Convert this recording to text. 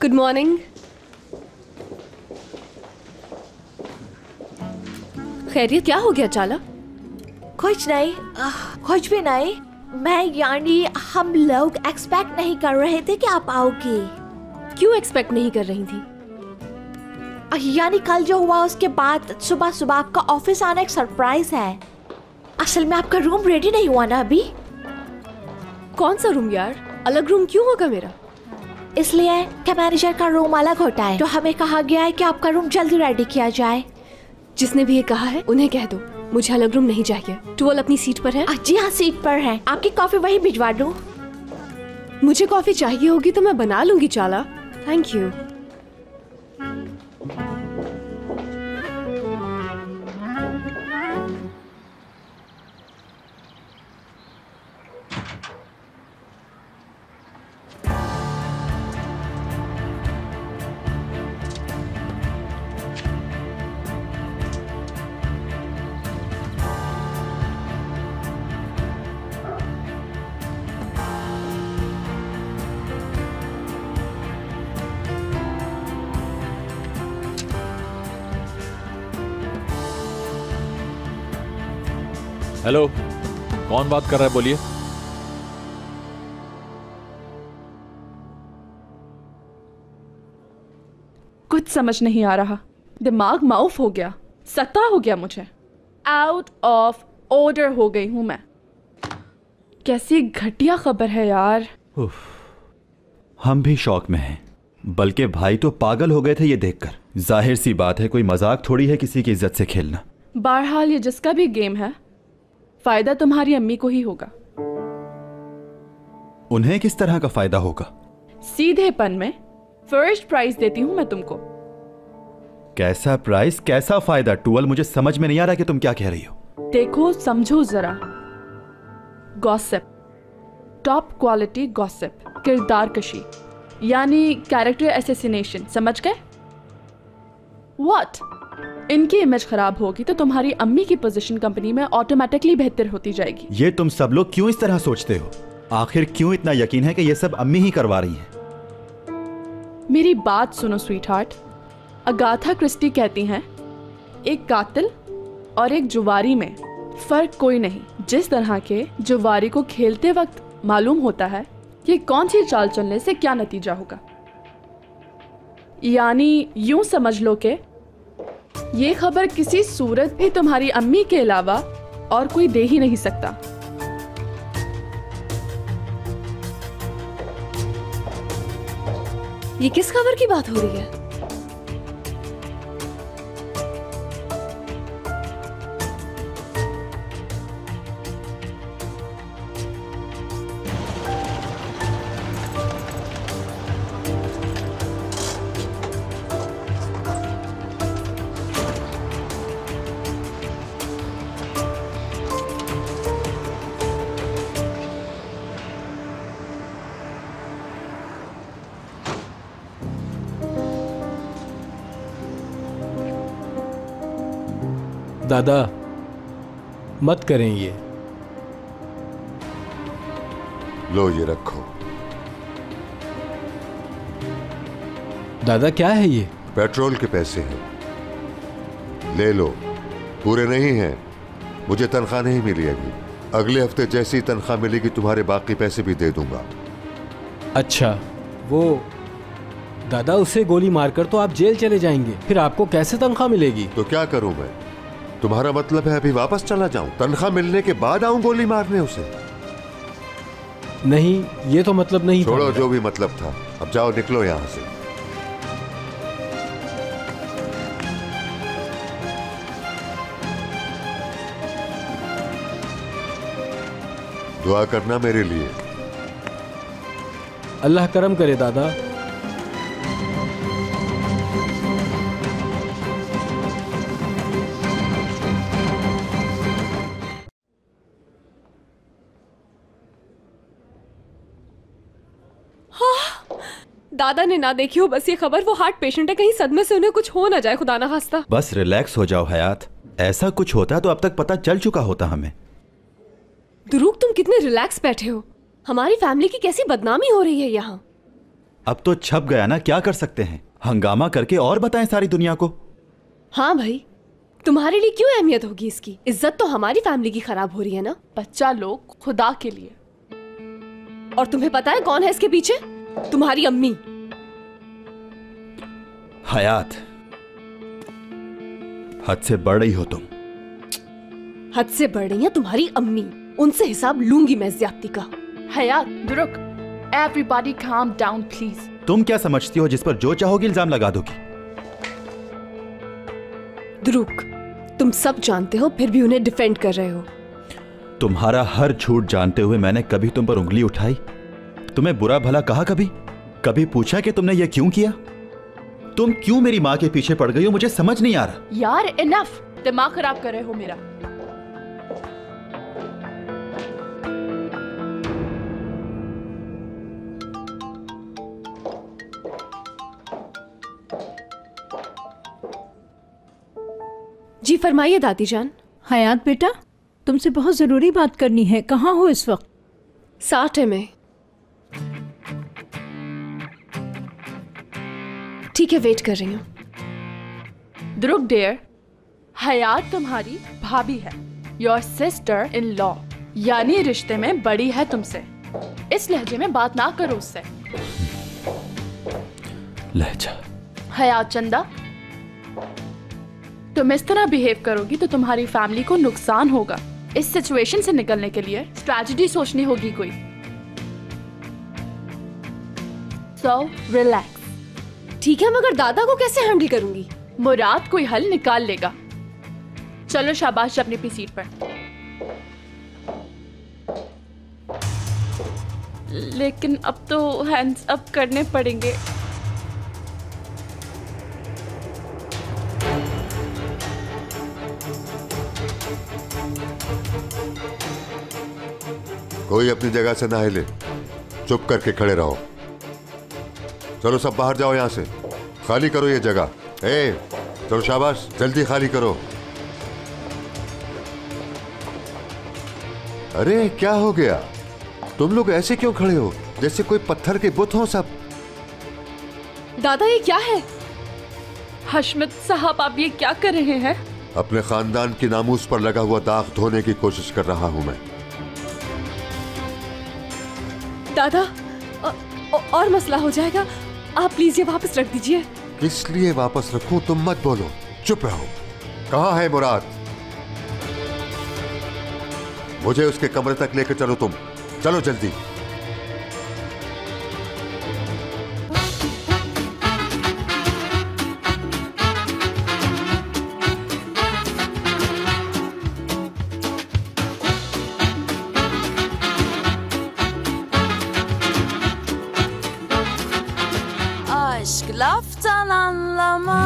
Good morning. खैरियत, क्या हो गया चाला? कुछ नहीं, कुछ भी नहीं। मैं यानी हम लोग एक्सपेक्ट नहीं कर रहे थे कि आप आओगी। क्यों एक्सपेक्ट नहीं कर रही थी? यानी कल जो हुआ उसके बाद सुबह सुबह आपका ऑफिस आना एक सरप्राइज है। असल में आपका रूम रेडी नहीं हुआ ना अभी। कौन सा रूम यार? अलग रूम क्यों होगा मेरा? इसलिए कि मैनेजर का रूम अलग होता है, तो हमें कहा गया है कि आपका रूम जल्दी रेडी किया जाए। जिसने भी ये कहा है उन्हें कह दो मुझे अलग रूम नहीं चाहिए। टुअल अपनी सीट पर है? जी हाँ, सीट पर है। आपकी कॉफी वही भिजवा दूं? मुझे कॉफी चाहिए होगी तो मैं बना लूंगी चाला। Thank you. हेलो, कौन बात कर रहा है? बोलिए। कुछ समझ नहीं आ रहा, दिमाग माउफ हो गया, सता हो गया मुझे। आउट ऑफ ऑर्डर हो गई हूं मैं। कैसी घटिया खबर है यार। हम भी शौक में हैं, बल्कि भाई तो पागल हो गए थे ये देखकर। जाहिर सी बात है, कोई मजाक थोड़ी है किसी की इज्जत से खेलना। बहरहाल ये जिसका भी गेम है, फायदा तुम्हारी अम्मी को ही होगा। उन्हें किस तरह का फायदा होगा? सीधेपन में फर्स्ट प्राइज देती हूं मैं तुमको। कैसा प्राइस, कैसा फायदा? टुअल, मुझे समझ में नहीं आ रहा कि तुम क्या कह रही हो। देखो, समझो जरा। गॉसिप, टॉप क्वालिटी गॉसिप, किरदार कशी, यानी कैरेक्टर एसेसिनेशन, समझ गए? व्हाट? इनकी इमेज खराब होगी तो तुम्हारी अम्मी की पोजीशन कंपनी में ऑटोमेटिकली बेहतर होती जाएगी। ये तुम सब लोग क्यों इस तरह सोचते हो? आखिर क्यों इतना यकीन है कि ये सब अम्मी ही करवा रही हैं? मेरी बात सुनो स्वीट हार्ट। अगाथा क्रिस्टी कहती हैं, एक कातिल और एक जुवारी में फर्क कोई नहीं। जिस तरह के जुवारी को खेलते वक्त मालूम होता है कि कौन सी चाल चलने से क्या नतीजा होगा, यानी यूं समझ लो कि ये खबर किसी सूरत भी तुम्हारी अम्मी के अलावा और कोई दे ही नहीं सकता। ये किस खबर की बात हो रही है? दादा, मत करें ये। लो ये रखो। दादा, क्या है ये? पेट्रोल के पैसे हैं, ले लो। पूरे नहीं हैं, मुझे तनख्वाह नहीं मिली अभी। अगले हफ्ते जैसी तनख्वाह मिलेगी तुम्हारे बाकी पैसे भी दे दूंगा। अच्छा, वो दादा, उसे गोली मारकर तो आप जेल चले जाएंगे, फिर आपको कैसे तनख्वाह मिलेगी? तो क्या करूं मैं? तुम्हारा मतलब है अभी वापस चला जाऊं, तनख्वाह मिलने के बाद आऊं गोली मारने उसे? नहीं, ये तो मतलब नहीं। छोड़ो जो भी मतलब था, अब जाओ, निकलो यहां से। दुआ करना मेरे लिए। अल्लाह करम करे दादा। दादा ने ना देखी हो बस ये खबर। वो हार्ट पेशेंट है, कहीं सदमे से उन्हें कुछ हो ना जाए, खुदा ना खास्ता। बस रिलैक्स हो जाओ हयात, ऐसा कुछ होता तो अब तक पता चल चुका होता हमें। दुरूक, तुम कितने रिलैक्स बैठे हो। हमारी फैमिली की कैसी बदनामी हो रही है यहाँ। अब तो छप गया ना, क्या कर सकते हैं? हंगामा करके और बताएं सारी दुनिया को। हाँ भाई, तुम्हारे लिए क्यों अहमियत होगी इसकी? इज्जत तो हमारी फैमिली की खराब हो रही है ना। बच्चा लोग खुदा के लिए। और तुम्हें पता है कौन है इसके पीछे? तुम्हारी अम्मी। हयात, हद से बढ़ रही हो तुम। हद से बढ़ रही है तुम्हारी अम्मी, उनसे हिसाब लूंगी मैं ज्यादती का। हयात, रुक। Everybody calm down please. तुम क्या समझती हो जिस पर जो चाहोगी इल्जाम लगा दोगी? ध्रुक, तुम सब जानते हो फिर भी उन्हें डिफेंड कर रहे हो। तुम्हारा हर झूठ जानते हुए मैंने कभी तुम पर उंगली उठाई? तुम्हें बुरा भला कहा कभी? कभी पूछा कि तुमने यह क्यों किया? तुम क्यों मेरी माँ के पीछे पड़ गई हो? मुझे समझ नहीं आ रहा। यार इनफ, दिमाग खराब कर रहे हो मेरा। जी फरमाइए दादी जान। हयात बेटा, तुमसे बहुत जरूरी बात करनी है। कहाँ हो इस वक्त? साठ में। ठीक है, वेट कर रही हूँ। ध्रुक डियर, हयात तुम्हारी भाभी है, योर सिस्टर इन लॉ, यानी रिश्ते में बड़ी है तुमसे। इस लहजे में बात ना करो उससे। लहजा। हयात चंदा, तुम इस तरह बिहेव करोगी तो तुम्हारी फैमिली को नुकसान होगा। इस सिचुएशन से निकलने के लिए स्ट्रैटेजी सोचनी होगी कोई। So relax. ठीक है, मगर दादा को कैसे हैंडल करूंगी? मुराद कोई हल निकाल लेगा। चलो शाबाश, अपनी अपनी सीट पर। लेकिन अब तो हैंड्स अप करने पड़ेंगे। कोई अपनी जगह से ना हिले, चुप करके खड़े रहो। चलो सब बाहर जाओ, यहां से खाली करो ये जगह। चलो शाबाश, जल्दी खाली करो। अरे क्या हो गया? तुम लोग ऐसे क्यों खड़े हो जैसे कोई पत्थर के बुत हो सब? दादा ये क्या है? हशमत साहब, आप ये क्या कर रहे हैं? अपने खानदान की नामूस पर लगा हुआ दाग धोने की कोशिश कर रहा हूं मैं। दादा, और मसला हो जाएगा। आप प्लीज ये वापस रख दीजिए। किस लिए वापस रखूं? तुम मत बोलो, चुप रहो। कहां है मुराद? मुझे उसके कमरे तक लेकर चलो। तुम चलो जल्दी। Aşk laftan anlamaz.